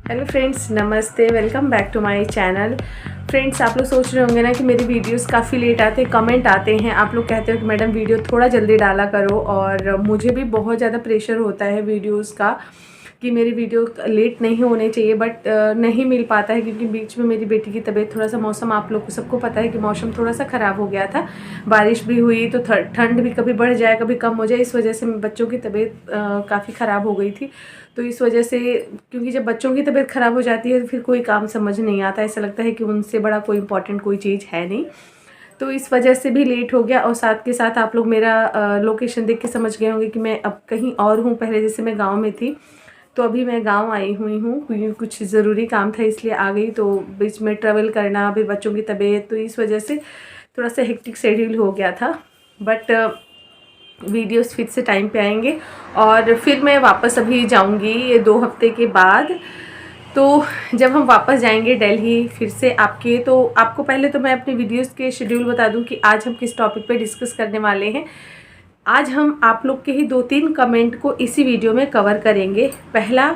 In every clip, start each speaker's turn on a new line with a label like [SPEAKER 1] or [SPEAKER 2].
[SPEAKER 1] Hello friends, नमस्ते। Welcome back to my channel. Friends, आप लोग सोच रहे होंगे ना कि मेरी वीडियोस काफ़ी लेट आते हैं, कमेंट आते हैं, आप लोग कहते हो कि मैडम वीडियो थोड़ा जल्दी डाला करो। और मुझे भी बहुत ज़्यादा प्रेशर होता है वीडियोस का कि मेरी वीडियो लेट नहीं होने चाहिए, बट नहीं मिल पाता है क्योंकि बीच में मेरी बेटी की तबीयत थोड़ा सा, मौसम आप लोग को सबको पता है कि मौसम थोड़ा सा ख़राब हो गया था, बारिश भी हुई तो ठंड भी कभी बढ़ जाए कभी कम हो जाए, इस वजह से बच्चों की तबीयत काफ़ी ख़राब हो गई थी। तो इस वजह से, क्योंकि जब बच्चों की तबीयत ख़राब हो जाती है तो फिर कोई काम समझ नहीं आता, ऐसा लगता है कि उनसे बड़ा कोई इंपॉर्टेंट कोई चीज़ है नहीं। तो इस वजह से भी लेट हो गया। और साथ के साथ आप लोग मेरा लोकेशन देख के समझ गए होंगे कि मैं अब कहीं और हूँ। पहले जैसे मैं गांव में थी, तो अभी मैं गांव आई हुई हूँ क्योंकि कुछ ज़रूरी काम था इसलिए आ गई। तो बीच में ट्रैवल करना, फिर बच्चों की तबीयत, तो इस वजह से थोड़ा सा हेक्टिक शेड्यूल हो गया था। बट वीडियोस फिर से टाइम पे आएंगे और फिर मैं वापस अभी जाऊंगी ये 2 हफ्ते के बाद। तो जब हम वापस जाएंगे दिल्ली फिर से आपके, तो आपको पहले तो मैं अपने वीडियोस के शेड्यूल बता दूं कि आज हम किस टॉपिक पे डिस्कस करने वाले हैं। आज हम आप लोग के ही 2-3 कमेंट को इसी वीडियो में कवर करेंगे। पहला,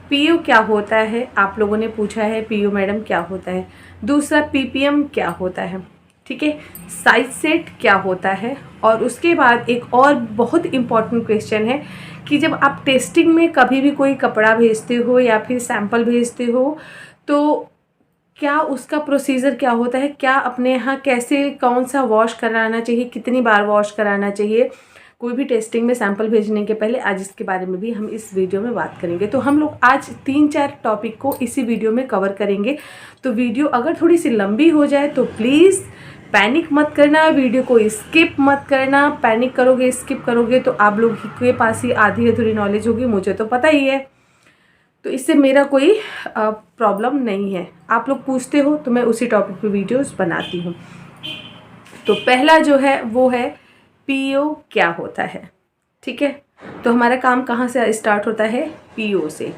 [SPEAKER 1] पीयू क्या होता है, आप लोगों ने पूछा है पीयू मैडम क्या होता है। दूसरा, पीपीएम क्या होता है, ठीक है। साइज सेट क्या होता है। और उसके बाद एक और बहुत इम्पॉर्टेंट क्वेश्चन है कि जब आप टेस्टिंग में कभी भी कोई कपड़ा भेजते हो या फिर सैंपल भेजते हो, तो क्या उसका प्रोसीजर क्या होता है, क्या अपने यहाँ कैसे, कौन सा वॉश कराना चाहिए, कितनी बार वॉश कराना चाहिए कोई भी टेस्टिंग में सैंपल भेजने के पहले। आज इसके बारे में भी हम इस वीडियो में बात करेंगे। तो हम लोग आज 3-4 टॉपिक को इसी वीडियो में कवर करेंगे। तो वीडियो अगर थोड़ी सी लंबी हो जाए तो प्लीज़ पैनिक मत करना, वीडियो को स्किप मत करना। पैनिक करोगे, स्किप करोगे तो आप लोग के पास ही आधी अधूरी नॉलेज होगी, मुझे तो पता ही है। तो इससे मेरा कोई प्रॉब्लम नहीं है। आप लोग पूछते हो तो मैं उसी टॉपिक पे वीडियोस बनाती हूँ। तो पहला जो है वो है पीओ क्या होता है, ठीक है। तो हमारा काम कहाँ से स्टार्ट होता है, पीओ से।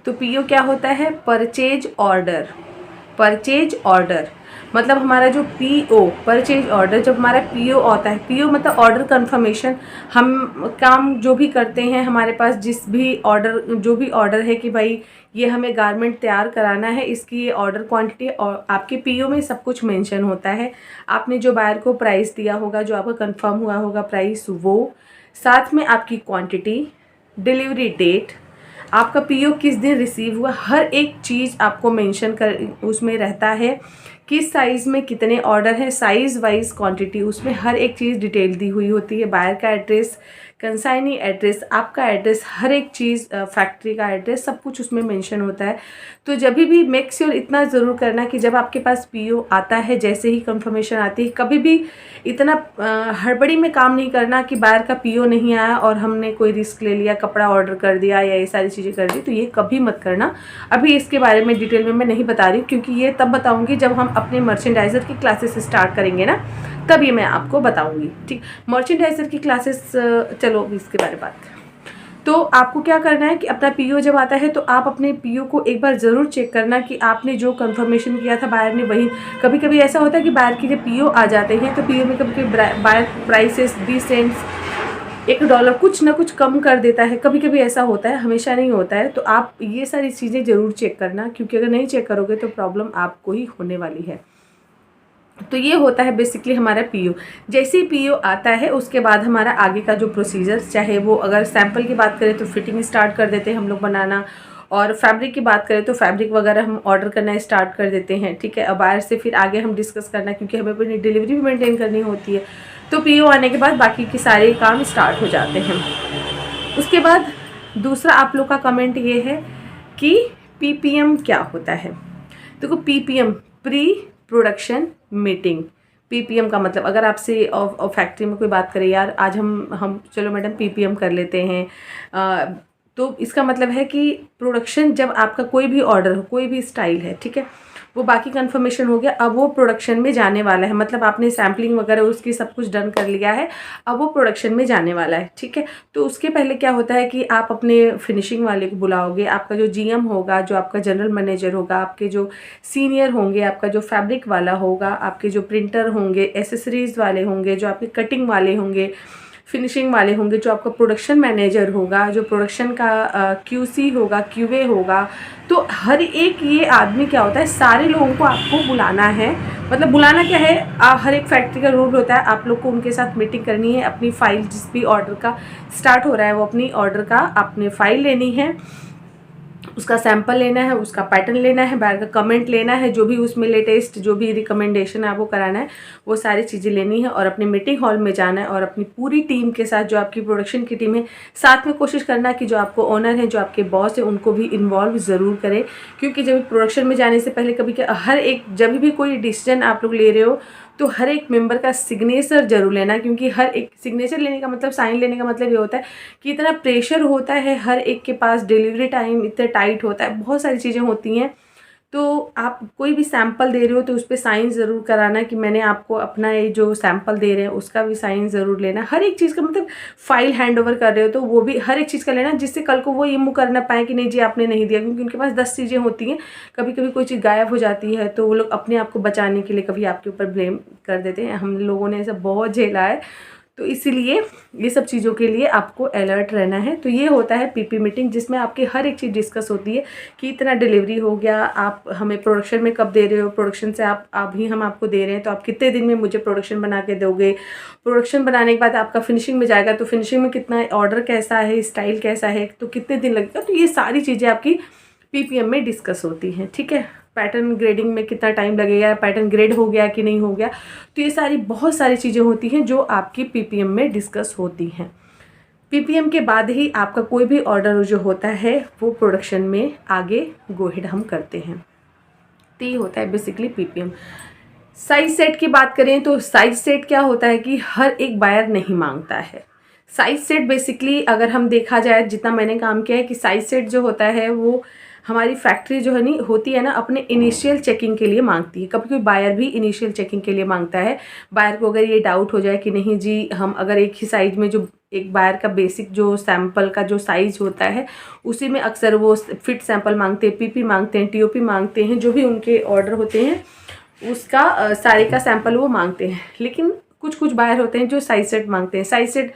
[SPEAKER 1] तो पीओ क्या होता है, परचेज ऑर्डर। परचेज ऑर्डर मतलब हमारा जो पीओ, परचेज ऑर्डर, जब हमारा पीओ आता है, पीओ मतलब ऑर्डर कंफर्मेशन। हम काम जो भी करते हैं, हमारे पास जिस भी ऑर्डर, जो भी ऑर्डर है कि भाई ये हमें गारमेंट तैयार कराना है, इसकी ये ऑर्डर क्वांटिटी, और आपके पीओ में सब कुछ मेंशन होता है। आपने जो बायर को प्राइस दिया होगा, जो आपका कंफर्म हुआ होगा प्राइस, वो साथ में आपकी क्वांटिटी, डिलीवरी डेट, आपका पीओ किस दिन रिसीव हुआ, हर एक चीज़ आपको मेंशन कर उसमें रहता है। किस साइज़ में कितने ऑर्डर हैं, साइज़ वाइज क्वांटिटी, उसमें हर एक चीज़ डिटेल दी हुई होती है। बायर का एड्रेस, कंसाइनी एड्रेस, आपका एड्रेस, हर एक चीज़, फैक्ट्री का एड्रेस, सब कुछ उसमें मेंशन होता है। तो जब भी मेक श्योर इतना ज़रूर करना कि जब आपके पास पीओ आता है, जैसे ही कंफर्मेशन आती है, कभी भी इतना हड़बड़ी में काम नहीं करना कि बायर का पीओ नहीं आया और हमने कोई रिस्क ले लिया, कपड़ा ऑर्डर कर दिया या ये सारी चीज़ें कर दी। तो ये कभी मत करना। अभी इसके बारे में डिटेल में मैं नहीं बता रही हूँ क्योंकि ये तब बताऊँगी जब हम अपने मर्चेंडाइज़र की क्लासेस स्टार्ट करेंगे ना, तब ये मैं आपको बताऊँगी, ठीक। मर्चेंडाइज़र की क्लासेस, चलो इसके बारे में बात। तो आपको क्या करना है कि अपना पीओ जब आता है तो आप अपने पीओ को एक बार ज़रूर चेक करना कि आपने जो कंफर्मेशन किया था बायर ने वही। कभी कभी ऐसा होता है कि बायर के जब पीओ आ जाते हैं तो पीओ में कभी कभी बायर प्राइसेस 20 सेंट्स, $1 कुछ ना कुछ कम कर देता है। कभी कभी ऐसा होता है, हमेशा नहीं होता है। तो आप ये सारी चीज़ें ज़रूर चेक करना, क्योंकि अगर नहीं चेक करोगे तो प्रॉब्लम आपको ही होने वाली है। तो ये होता है बेसिकली हमारा पीओ। जैसे ही पीओ आता है उसके बाद हमारा आगे का जो प्रोसीजर, चाहे वो अगर सैंपल की बात करें तो फिटिंग स्टार्ट कर देते हैं हम लोग बनाना, और फैब्रिक की बात करें तो फैब्रिक वगैरह हम ऑर्डर करना स्टार्ट कर देते हैं, ठीक है। अब बाहर से फिर आगे हम डिस्कस करना, क्योंकि हमें अपनी डिलीवरी भी मेंटेन करनी होती है। तो पीओ आने के बाद बाकी के सारे काम स्टार्ट हो जाते हैं। उसके बाद दूसरा आप लोग का कमेंट ये है कि पीपीएम क्या होता है। देखो, ppm pre production meeting. Ppm का मतलब, अगर आपसे फैक्ट्री में कोई बात करे, यार आज हम चलो मैडम पीपीएम कर लेते हैं, तो इसका मतलब है कि प्रोडक्शन, जब आपका कोई भी ऑर्डर हो, कोई भी स्टाइल है, ठीक है, वो बाकी कंफर्मेशन हो गया, अब वो प्रोडक्शन में जाने वाला है। मतलब आपने सैम्पलिंग वगैरह उसकी सब कुछ डन कर लिया है, अब वो प्रोडक्शन में जाने वाला है, ठीक है। तो उसके पहले क्या होता है कि आप अपने फिनिशिंग वाले को बुलाओगे, आपका जो जीएम होगा, जो आपका जनरल मैनेजर होगा, आपके जो सीनियर होंगे, आपका जो फैब्रिक वाला होगा, आपके जो प्रिंटर होंगे, एसेसरीज वाले होंगे, जो आपके कटिंग वाले होंगे, फिनिशिंग वाले होंगे, जो आपका प्रोडक्शन मैनेजर होगा, जो प्रोडक्शन का क्यूसी होगा, क्यूए होगा, तो हर एक ये आदमी क्या होता है, सारे लोगों को आपको बुलाना है। मतलब बुलाना क्या है, हर एक फैक्ट्री का रूल होता है, आप लोग को उनके साथ मीटिंग करनी है, अपनी फ़ाइल जिस भी ऑर्डर का स्टार्ट हो रहा है वो अपनी ऑर्डर का अपने फ़ाइल लेनी है, उसका सैंपल लेना है, उसका पैटर्न लेना है, बाहर का कमेंट लेना है, जो भी उसमें लेटेस्ट जो भी रिकमेंडेशन है आपको कराना है वो सारी चीज़ें लेनी है, और अपने मीटिंग हॉल में जाना है और अपनी पूरी टीम के साथ, जो आपकी प्रोडक्शन की टीम है, साथ में कोशिश करना कि जो आपको ओनर है, जो आपके बॉस है, उनको भी इन्वॉल्व ज़रूर करें। क्योंकि जब प्रोडक्शन में जाने से पहले कभी हर एक जब भी कोई डिसीजन आप लोग ले रहे हो तो हर एक मेंबर का सिग्नेचर जरूर लेना, क्योंकि हर एक सिग्नेचर लेने का मतलब, साइन लेने का मतलब ये होता है कि इतना प्रेशर होता है हर एक के पास, डिलीवरी टाइम इतना टाइट होता है, बहुत सारी चीज़ें होती हैं। तो आप कोई भी सैंपल दे रहे हो तो उस पर साइन ज़रूर कराना कि मैंने आपको अपना ये जो सैंपल दे रहे हैं उसका भी साइन ज़रूर लेना। हर एक चीज़ का मतलब फ़ाइल हैंड ओवर कर रहे हो तो वो भी हर एक चीज़ का लेना, जिससे कल को वो ये मुँह कर ना पाए कि नहीं जी आपने नहीं दिया, क्योंकि उनके पास 10 चीज़ें होती हैं। कभी कभी कोई चीज़ गायब हो जाती है तो वो लोग अपने आप को बचाने के लिए कभी आपके ऊपर ब्लेम कर देते हैं। हम लोगों ने ऐसा बहुत झेला है, तो इसीलिए ये सब चीज़ों के लिए आपको अलर्ट रहना है। तो ये होता है पीपी मीटिंग, जिसमें आपकी हर एक चीज़ डिस्कस होती है कि इतना डिलीवरी हो गया, आप हमें प्रोडक्शन में कब दे रहे हो, प्रोडक्शन से आप अभी हम आपको दे रहे हैं तो आप कितने दिन में मुझे प्रोडक्शन बना के दोगे, प्रोडक्शन बनाने के बाद आपका फिनिशिंग में जाएगा तो फिनिशिंग में कितना, ऑर्डर कैसा है, स्टाइल कैसा है, तो कितने दिन लगेगा। तो ये सारी चीज़ें आपकी पीपीएम में डिस्कस होती हैं, ठीक है। पैटर्न ग्रेडिंग में कितना टाइम लगेगा, पैटर्न ग्रेड हो गया कि नहीं हो गया, तो ये सारी बहुत सारी चीज़ें होती हैं जो आपकी पीपीएम में डिस्कस होती हैं। पीपीएम के बाद ही आपका कोई भी ऑर्डर जो होता है वो प्रोडक्शन में आगे गो हेड हम करते हैं। तो ये होता है बेसिकली पीपीएम। साइज सेट की बात करें तो साइज सेट क्या होता है कि हर एक बायर नहीं मांगता है। साइज सेट बेसिकली अगर हम देखा जाए, जितना मैंने काम किया है, कि साइज सेट जो होता है वो हमारी फैक्ट्री जो है नहीं होती है ना, अपने इनिशियल चेकिंग के लिए मांगती है। कभी कोई बायर भी इनिशियल चेकिंग के लिए मांगता है। बायर को अगर ये डाउट हो जाए कि नहीं जी हम अगर एक ही साइज में, जो एक बायर का बेसिक जो सैंपल का जो साइज होता है उसी में अक्सर वो फिट सैंपल मांगते हैं, पीपी मांगते हैं, टीओपी मांगते हैं, जो भी उनके ऑर्डर होते हैं उसका सारे का सैंपल वो मांगते हैं। लेकिन कुछ कुछ बायर होते हैं जो साइज सेट मांगते हैं। साइज सेट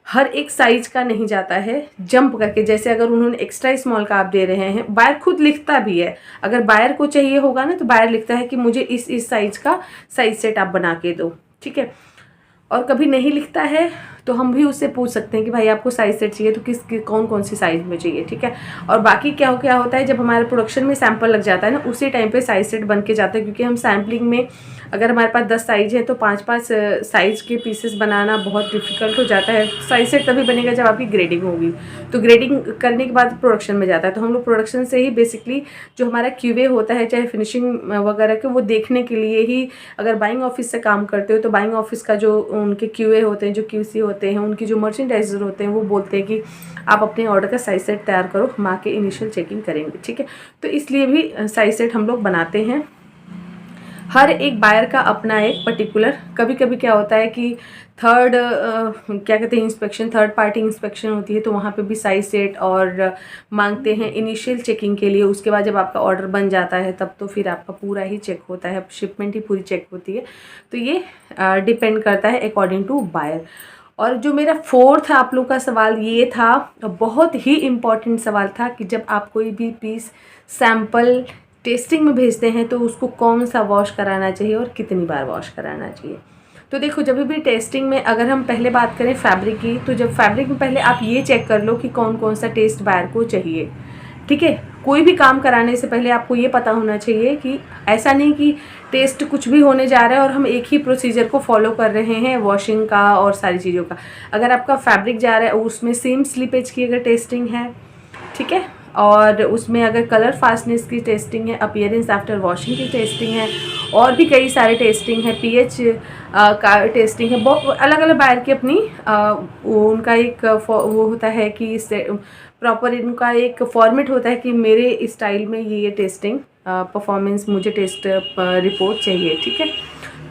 [SPEAKER 1] हर एक साइज का नहीं जाता है जंप करके, जैसे अगर उन्होंने एक्स्ट्रा स्मॉल का आप दे रहे हैं, बायर खुद लिखता भी है। अगर बायर को चाहिए होगा ना तो बायर लिखता है कि मुझे इस साइज का साइज सेट आप बना के दो, ठीक है। और कभी नहीं लिखता है तो हम भी उससे पूछ सकते हैं कि भाई आपको साइज सेट चाहिए तो कौन कौन सी साइज में चाहिए, ठीक है। और बाकी क्या होता है, जब हमारे प्रोडक्शन में सैंपल लग जाता है ना उसी टाइम पे साइज सेट बन के जाता है, क्योंकि हम सैम्पलिंग में अगर हमारे पास 10 साइज है तो 5-5 साइज के पीसेस बनाना बहुत डिफिकल्ट हो जाता है। साइज सेट तभी बनेगा जब आपकी ग्रेडिंग होगी, तो ग्रेडिंग करने के बाद प्रोडक्शन में जाता है। तो हम लोग प्रोडक्शन से ही बेसिकली जो हमारा क्यूए होता है, चाहे फिनिशिंग वगैरह के, वो देखने के लिए ही, अगर बाइंग ऑफिस से काम करते हो तो बाइंग ऑफिस का जो उनके क्यूए होते हैं, जो क्यूसी होते हैं, उनकी जो मर्चेंडाइजर होते हैं, वो बोलते हैं कि आप अपने ऑर्डर का साइज सेट तैयार करो, हम आके इनिशियल चेकिंग करेंगे, ठीक है। तो इसलिए भी साइज सेट हम लोग बनाते हैं। हर एक बायर का अपना एक पर्टिकुलर, कभी कभी क्या होता है कि थर्ड क्या कहते हैं इंस्पेक्शन, थर्ड पार्टी इंस्पेक्शन होती है तो वहाँ पे भी साइज सेट और मांगते हैं इनिशियल चेकिंग के लिए। उसके बाद जब आपका ऑर्डर बन जाता है तब तो फिर आपका पूरा ही चेक होता है, शिपमेंट ही पूरी चेक होती है। तो ये डिपेंड करता है अकॉर्डिंग टू बायर। और जो मेरा फोर्थ आप लोग का सवाल ये था, बहुत ही इम्पॉर्टेंट सवाल था कि जब आप कोई भी पीस सैम्पल टेस्टिंग में भेजते हैं तो उसको कौन सा वॉश कराना चाहिए और कितनी बार वॉश कराना चाहिए। तो देखो, जब भी टेस्टिंग में अगर हम पहले बात करें फैब्रिक की, तो जब फैब्रिक में पहले आप ये चेक कर लो कि कौन कौन सा टेस्ट बायर को चाहिए, ठीक है। कोई भी काम कराने से पहले आपको ये पता होना चाहिए कि ऐसा नहीं कि टेस्ट कुछ भी होने जा रहा है और हम एक ही प्रोसीजर को फॉलो कर रहे हैं वॉशिंग का और सारी चीज़ों का। अगर आपका फैब्रिक जा रहा है उसमें सेम स्लीपेज की अगर टेस्टिंग है, ठीक है, और उसमें अगर कलर फास्टनेस की टेस्टिंग है, अपीयरेंस आफ्टर वॉशिंग की टेस्टिंग है, और भी कई सारे टेस्टिंग है, पीएच का टेस्टिंग है, बहुत अलग अलग बायर की अपनी उनका एक वो होता है कि प्रॉपर इनका एक फॉर्मेट होता है कि मेरे स्टाइल में ये टेस्टिंग परफॉर्मेंस, मुझे टेस्ट रिपोर्ट चाहिए, ठीक है।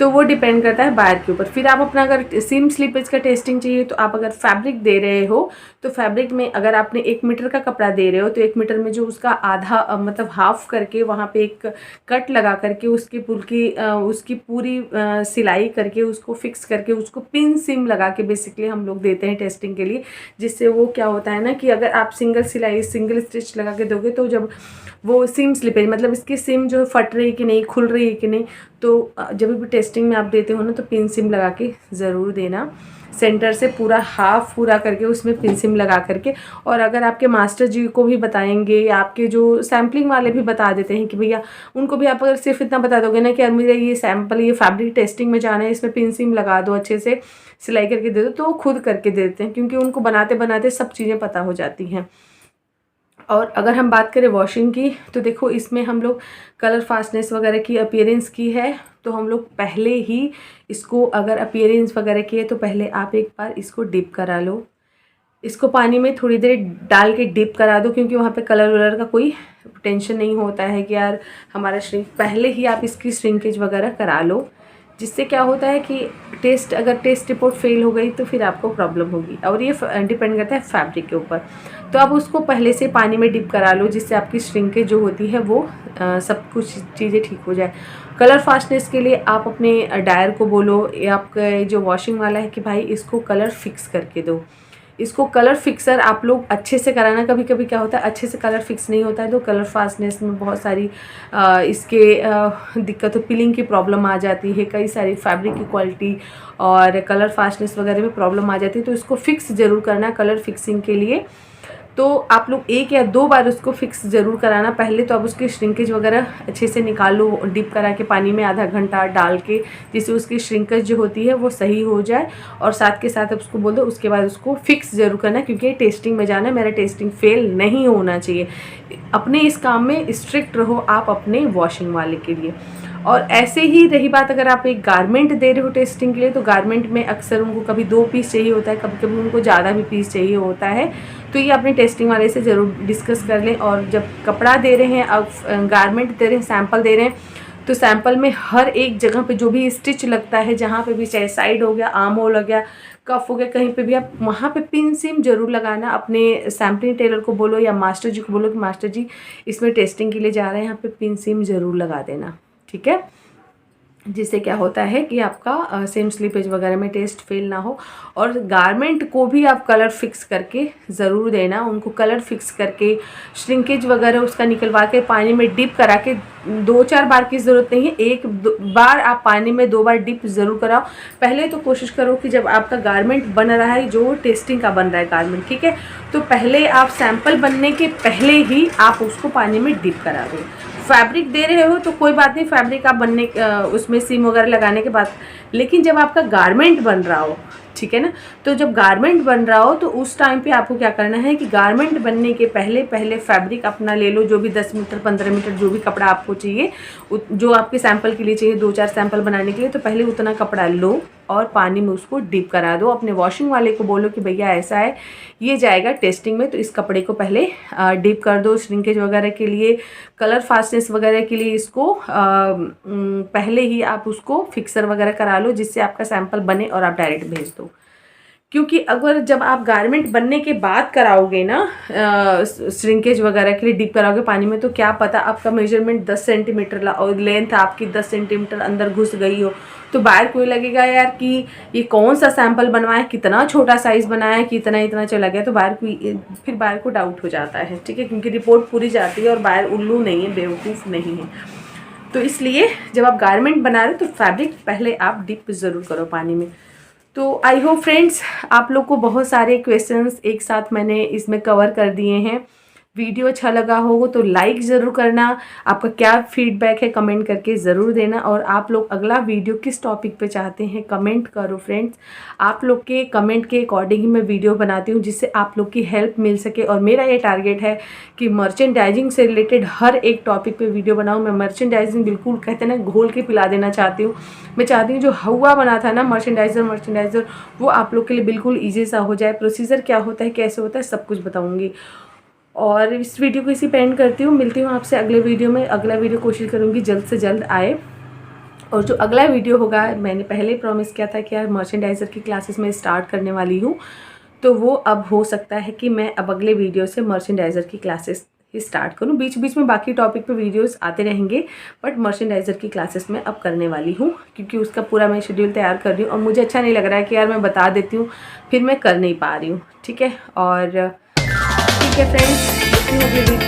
[SPEAKER 1] तो वो डिपेंड करता है बायर के ऊपर। फिर आप अपना अगर सीम स्लीपेज का टेस्टिंग चाहिए तो आप अगर फैब्रिक दे रहे हो तो फैब्रिक में अगर आपने 1 मीटर का कपड़ा दे रहे हो तो 1 मीटर में जो उसका आधा मतलब हाफ करके वहाँ पे एक कट लगा करके उसकी पूरी सिलाई करके उसको फिक्स करके उसको पिन सिम लगा के बेसिकली हम लोग देते हैं टेस्टिंग के लिए। जिससे वो क्या होता है ना कि अगर आप सिंगल स्टिच लगा के दोगे तो जब वो सिम स्लिपेज मतलब इसकी सिम जो फट रही कि नहीं, खुल रही है कि नहीं, तो जब भी टेस्टिंग में आप देते हो ना तो पिन सिम लगा के ज़रूर देना। सेंटर से पूरा हाफ पूरा करके उसमें पिन सिम लगा करके। और अगर आपके मास्टर जी को भी बताएंगे या आपके जो सैम्पलिंग वाले भी बता देते हैं कि भैया, उनको भी आप अगर सिर्फ इतना बता दोगे ना कि यार मुझे ये सैम्पल ये फैब्रिक टेस्टिंग में जाना है, इसमें पिन सिम लगा दो, अच्छे से सिलाई करके दे दो, तो वो खुद करके दे देते हैं क्योंकि उनको बनाते बनाते सब चीज़ें पता हो जाती हैं। और अगर हम बात करें वॉशिंग की तो देखो इसमें हम लोग कलर फास्टनेस वगैरह की अपीयरेंस की है तो हम लोग पहले ही इसको अगर अपीयरेंस वगैरह की है तो पहले आप एक बार इसको डिप करा लो। इसको पानी में थोड़ी देर डाल के डिप करा दो क्योंकि वहाँ पे कलर वलर का कोई टेंशन नहीं होता है कि यार हमारा श्रिंक, पहले ही आप इसकी श्रिंकेज वगैरह करा लो। जिससे क्या होता है कि अगर टेस्ट रिपोर्ट फेल हो गई तो फिर आपको प्रॉब्लम होगी और ये डिपेंड करता है फैब्रिक के ऊपर। तो आप उसको पहले से पानी में डिप करा लो जिससे आपकी श्रिंकेज जो होती है वो सब कुछ चीज़ें ठीक हो जाए। कलर फास्टनेस के लिए आप अपने डायर को बोलो या आपका जो वॉशिंग वाला है कि भाई इसको कलर फिक्स करके दो। इसको कलर फिक्सर आप लोग अच्छे से कराना। कभी कभी क्या होता है अच्छे से कलर फिक्स नहीं होता है तो कलर फास्टनेस में बहुत सारी दिक्कत, पिलिंग की प्रॉब्लम आ जाती है, कई सारी फैब्रिक की क्वालिटी और कलर फास्टनेस वगैरह में प्रॉब्लम आ जाती है। तो इसको फिक्स ज़रूर करना कलर फिक्सिंग के लिए। तो आप लोग 1 या 2 बार उसको फिक्स ज़रूर कराना। पहले तो आप उसकी श्रिंकेज वगैरह अच्छे से निकालो डिप करा के पानी में आधा घंटा डाल के, जिससे उसकी श्रिंकेज जो होती है वो सही हो जाए। और साथ के साथ उसको बोल दो उसके बाद उसको फिक्स ज़रूर करना क्योंकि टेस्टिंग में जाना है, मेरा टेस्टिंग फेल नहीं होना चाहिए। अपने इस काम में स्ट्रिक्ट रहो आप अपने वॉशिंग वाले के लिए। और ऐसे ही रही बात अगर आप एक गारमेंट दे रहे हो टेस्टिंग के लिए तो गारमेंट में अक्सर उनको कभी 2 पीस चाहिए होता है, कभी कभी उनको ज़्यादा भी पीस चाहिए होता है। तो ये अपने टेस्टिंग वाले से ज़रूर डिस्कस कर लें। और जब कपड़ा दे रहे हैं, अब गारमेंट दे रहे हैं, सैंपल दे रहे हैं, तो सैंपल में हर एक जगह पे जो भी स्टिच लगता है, जहाँ पे भी, चाहे साइड हो गया, आर्म होल हो गया, कफ हो गया, कहीं पे भी आप वहाँ पे पिन सिम जरूर लगाना। अपने सैम्पलिंग टेलर को बोलो या मास्टर जी को बोलो कि मास्टर जी इसमें टेस्टिंग के लिए जा रहे हैं, यहाँ पे पिन सिम ज़रूर लगा देना, ठीक है। जिससे क्या होता है कि आपका सेम स्लीपेज वगैरह में टेस्ट फेल ना हो। और गारमेंट को भी आप कलर फिक्स करके ज़रूर देना। उनको कलर फिक्स करके श्रिंकेज वगैरह उसका निकलवा के पानी में डिप करा के 2-4 बार की ज़रूरत नहीं है, 1 बार आप पानी में 2 बार डिप ज़रूर कराओ। पहले तो कोशिश करो कि जब आपका गारमेंट बन रहा है, जो टेस्टिंग का बन रहा है गारमेंट, ठीक है, तो पहले आप सैंपल बनने के पहले ही आप उसको पानी में डिप करा दो। फैब्रिक दे रहे हो तो कोई बात नहीं, फैब्रिक आप बनने उसमें सीम वगैरह लगाने के बाद, लेकिन जब आपका गारमेंट बन रहा हो, ठीक है ना, तो जब गारमेंट बन रहा हो तो उस टाइम पे आपको क्या करना है कि गारमेंट बनने के पहले फैब्रिक अपना ले लो, जो भी 10 मीटर 15 मीटर जो भी कपड़ा आपको चाहिए, जो आपके सैंपल के लिए चाहिए, 2-4 सैंपल बनाने के लिए, तो पहले उतना कपड़ा लो और पानी में उसको डिप करा दो। अपने वॉशिंग वाले को बोलो कि भैया ऐसा है, ये जाएगा टेस्टिंग में, तो इस कपड़े को पहले डिप कर दो। श्रिंकेज वगैरह के लिए, कलर फास्टनेस वगैरह के लिए इसको पहले ही आप उसको फिक्सर वगैरह करा लो जिससे आपका सैंपल बने और आप डायरेक्ट भेज दो। क्योंकि अगर जब आप गारमेंट बनने के बाद कराओगे ना श्रिंकेज वगैरह के लिए डिप कराओगे पानी में, तो क्या पता आपका मेजरमेंट 10 सेंटीमीटर और लेंथ आपकी 10 सेंटीमीटर अंदर घुस गई हो, तो बाहर कोई लगेगा यार कि ये कौन सा सैंपल बनवाया, कितना छोटा साइज़ बनाया कि इतना चला गया, तो फिर बाहर को डाउट हो जाता है, ठीक है, क्योंकि रिपोर्ट पूरी जाती है और बाहर उल्लू नहीं है, बेवकूफ़ नहीं है। तो इसलिए जब आप गारमेंट बना रहे हो तो फैब्रिक पहले आप डिप ज़रूर करो पानी में। तो आई होप फ्रेंड्स आप लोग को बहुत सारे क्वेश्चंस एक साथ मैंने इसमें कवर कर दिए हैं। वीडियो अच्छा लगा हो तो लाइक ज़रूर करना। आपका क्या फीडबैक है कमेंट करके ज़रूर देना। और आप लोग अगला वीडियो किस टॉपिक पे चाहते हैं कमेंट करो फ्रेंड्स। आप लोग के कमेंट के अकॉर्डिंग ही मैं वीडियो बनाती हूँ जिससे आप लोग की हेल्प मिल सके। और मेरा ये टारगेट है कि मर्चेंडाइजिंग से रिलेटेड हर एक टॉपिक पे वीडियो बनाऊँ। मैं मर्चेंडाइजिंग बिल्कुल कहते हैं ना घोल के पिला देना चाहती हूँ। मैं चाहती हूँ जो हुआ बना था ना मर्चेंडाइजर वो आप लोग के लिए बिल्कुल ईजी सा हो जाए। प्रोसीजर क्या होता है, कैसे होता है, सब कुछ बताऊँगी। और इस वीडियो को इसी पे एंड करती हूँ। मिलती हूँ आपसे अगले वीडियो में। अगला वीडियो कोशिश करूँगी जल्द से जल्द आए। और जो अगला वीडियो होगा, मैंने पहले प्रॉमिस किया था कि यार मर्चेंडाइज़र की क्लासेस में स्टार्ट करने वाली हूँ, तो वो अब हो सकता है कि मैं अब अगले वीडियो से मर्चेंडाइज़र की क्लासेस ही स्टार्ट करूँ। बीच बीच में बाकी टॉपिक पे वीडियोस आते रहेंगे, बट मर्चेंडाइज़र की क्लासेस मैं अब करने वाली हूँ, क्योंकि उसका पूरा मैं शेड्यूल तैयार कर रही हूँ और मुझे अच्छा नहीं लग रहा है कि यार मैं बता देती हूँ फिर मैं कर नहीं पा रही हूँ। ठीक है, और ठीक है फ्रेंड्स,